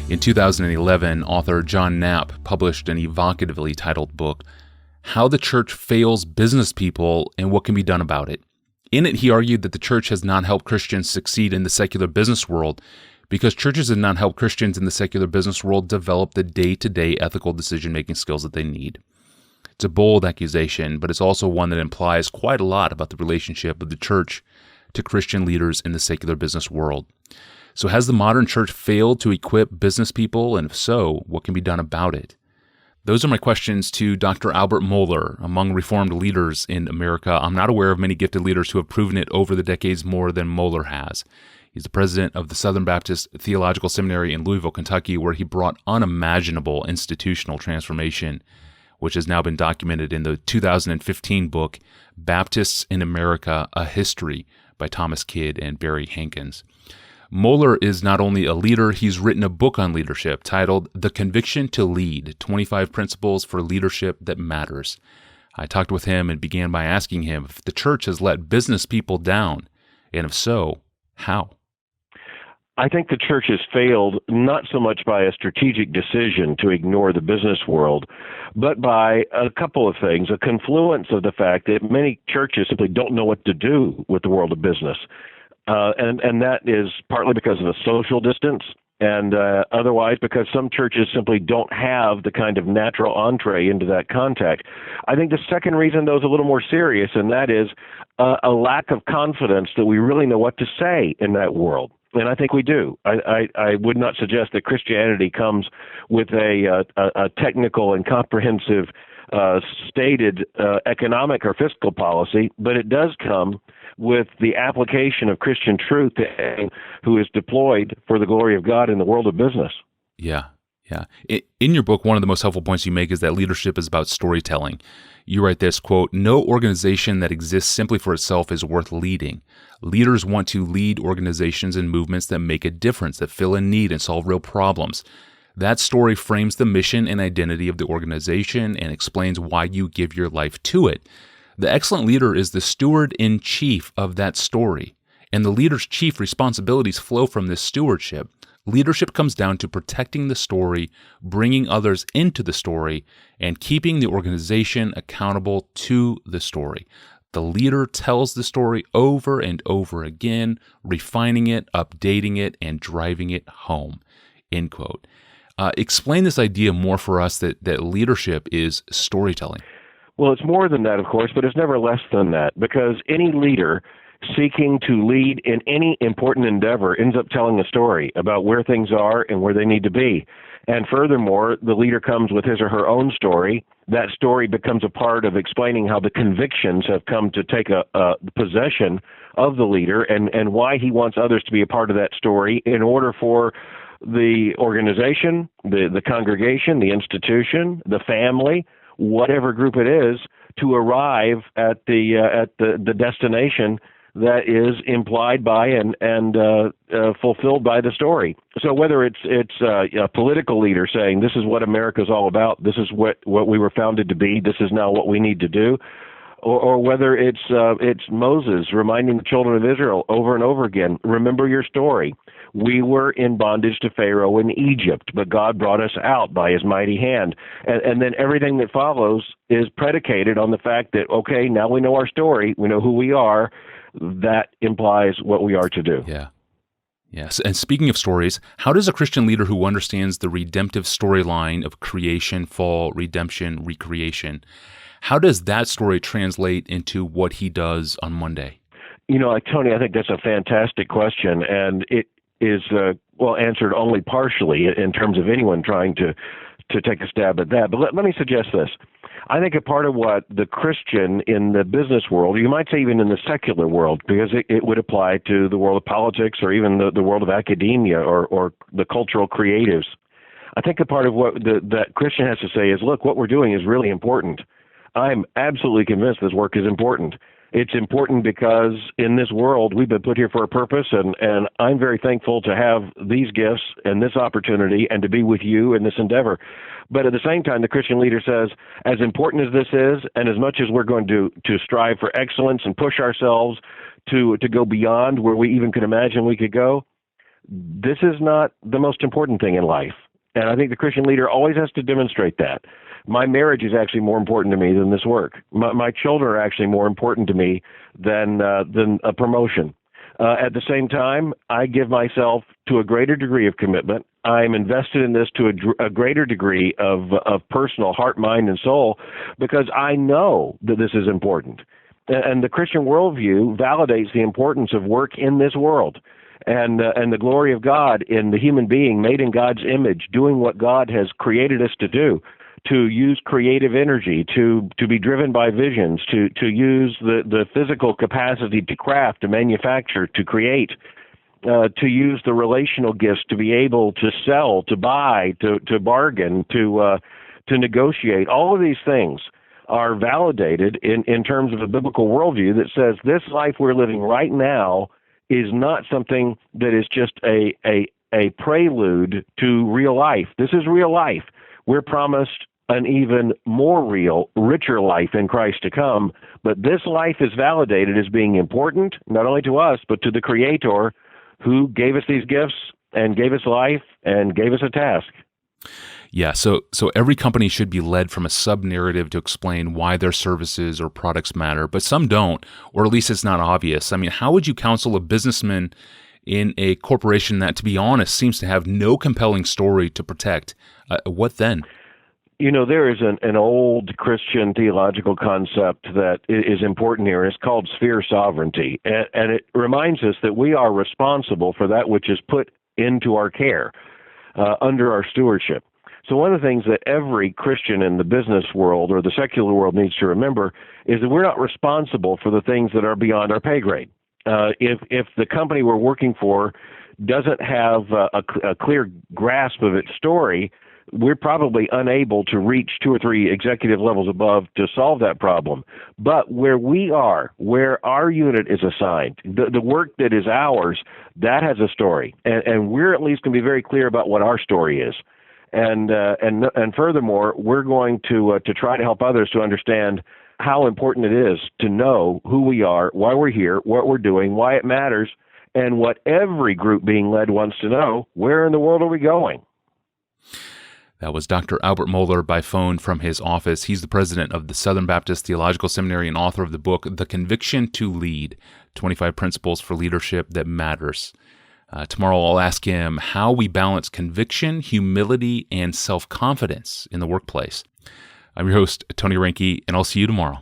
In 2011, author John Knapp published an evocatively titled book, How the Church Fails Business People and What Can Be Done About It. In it, he argued that the church has not helped Christians succeed in the secular business world because churches have not helped Christians in the secular business world develop the day-to-day ethical decision-making skills that they need. It's a bold accusation, but it's also one that implies quite a lot about the relationship of the church to Christian leaders in the secular business world. So has the modern church failed to equip business people, and if so, what can be done about it? Those are my questions to Dr. Albert Mohler. Among Reformed leaders in America, I'm not aware of many gifted leaders who have proven it over the decades more than Mohler has. He's the president of the Southern Baptist Theological Seminary in Louisville, Kentucky, where he brought unimaginable institutional transformation, which has now been documented in the 2015 book, Baptists in America, A History by Thomas Kidd and Barry Hankins. Mohler is not only a leader, he's written a book on leadership titled The Conviction to Lead, 25 Principles for Leadership That Matters. I talked with him and began by asking him if the church has let business people down, and if so, how? I think the church has failed not so much by a strategic decision to ignore the business world, but by a couple of things, a confluence of the fact that many churches simply don't know what to do with the world of business. And that is partly because of the social distance, and otherwise because some churches simply don't have the kind of natural entree into that contact. I think the second reason, though, is a little more serious, and that is a lack of confidence that we really know what to say in that world. And I think we do. I would not suggest that Christianity comes with a technical and comprehensive stated economic or fiscal policy, but it does come with the application of Christian truth to anyone who is deployed for the glory of God in the world of business. Yeah. In your book, one of the most helpful points you make is that leadership is about storytelling. You write this, quote, "No organization that exists simply for itself is worth leading. Leaders want to lead organizations and movements that make a difference, that fill a need and solve real problems. That story frames the mission and identity of the organization and explains why you give your life to it. The excellent leader is the steward-in-chief of that story, and the leader's chief responsibilities flow from this stewardship. Leadership comes down to protecting the story, bringing others into the story, and keeping the organization accountable to the story. The leader tells the story over and over again, refining it, updating it, and driving it home." End quote. Explain this idea more for us that leadership is storytelling. Well, it's more than that, of course, but it's never less than that, because any leader seeking to lead in any important endeavor ends up telling a story about where things are and where they need to be. And furthermore, the leader comes with his or her own story. That story becomes a part of explaining how the convictions have come to take a possession of the leader and why he wants others to be a part of that story in order for the organization, the congregation, the institution, the family, whatever group it is, to arrive at the destination that is implied by and fulfilled by the story. So whether it's a political leader saying this is what America's all about, this is what we were founded to be, this is now what we need to do, or whether it's Moses reminding the children of Israel over and over again, remember your story. We were in bondage to Pharaoh in Egypt, but God brought us out by his mighty hand. And then everything that follows is predicated on the fact that, okay, now we know our story, we know who we are. That implies what we are to do. Yeah. Yes. And speaking of stories, how does a Christian leader who understands the redemptive storyline of creation, fall, redemption, recreation, how does that story translate into what he does on Monday? Tony, I think that's a fantastic question, and it is answered only partially in terms of anyone trying to take a stab at that. But let me suggest this. I think a part of what the Christian in the business world, you might say even in the secular world, because it would apply to the world of politics or even the world of academia or the cultural creatives. I think a part of what that Christian has to say is, look, what we're doing is really important. I'm absolutely convinced this work is important. It's important because in this world, we've been put here for a purpose, and I'm very thankful to have these gifts and this opportunity and to be with you in this endeavor. But at the same time, the Christian leader says, as important as this is, and as much as we're going to strive for excellence and push ourselves to go beyond where we even could imagine we could go, this is not the most important thing in life. And I think the Christian leader always has to demonstrate that. My marriage is actually more important to me than this work. My children are actually more important to me than a promotion. At the same time, I give myself to a greater degree of commitment. I'm invested in this to a greater degree of personal heart, mind, and soul, because I know that this is important. And the Christian worldview validates the importance of work in this world, and the glory of God in the human being made in God's image, doing what God has created us to do, to use creative energy, to be driven by visions, to use the physical capacity to craft, to manufacture, to create, to use the relational gifts to be able to sell, to buy, to bargain, to negotiate. All of these things are validated in terms of a biblical worldview that says this life we're living right now is not something that is just a prelude to real life. This is real life. We're promised an even more real, richer life in Christ to come, but this life is validated as being important, not only to us, but to the Creator who gave us these gifts and gave us life and gave us a task. Yeah, so every company should be led from a sub-narrative to explain why their services or products matter, but some don't, or at least it's not obvious. I mean, how would you counsel a businessman in a corporation that, to be honest, seems to have no compelling story to protect? What then? You know, there is an old Christian theological concept that is important here. It's called sphere sovereignty, and it reminds us that we are responsible for that which is put into our care, under our stewardship. So one of the things that every Christian in the business world or the secular world needs to remember is that we're not responsible for the things that are beyond our pay grade. If the company we're working for doesn't have a clear grasp of its story, we're probably unable to reach 2 or 3 executive levels above to solve that problem. But where we are, where our unit is assigned, the work that is ours, that has a story. And we're at least going to be very clear about what our story is. And furthermore, we're going to try to help others to understand how important it is to know who we are, why we're here, what we're doing, why it matters, and what every group being led wants to know: where in the world are we going? That was Dr. Albert Mohler by phone from his office. He's the president of the Southern Baptist Theological Seminary and author of the book, The Conviction to Lead, 25 Principles for Leadership That Matters. Tomorrow I'll ask him how we balance conviction, humility, and self-confidence in the workplace. I'm your host, Tony Reinke, and I'll see you tomorrow.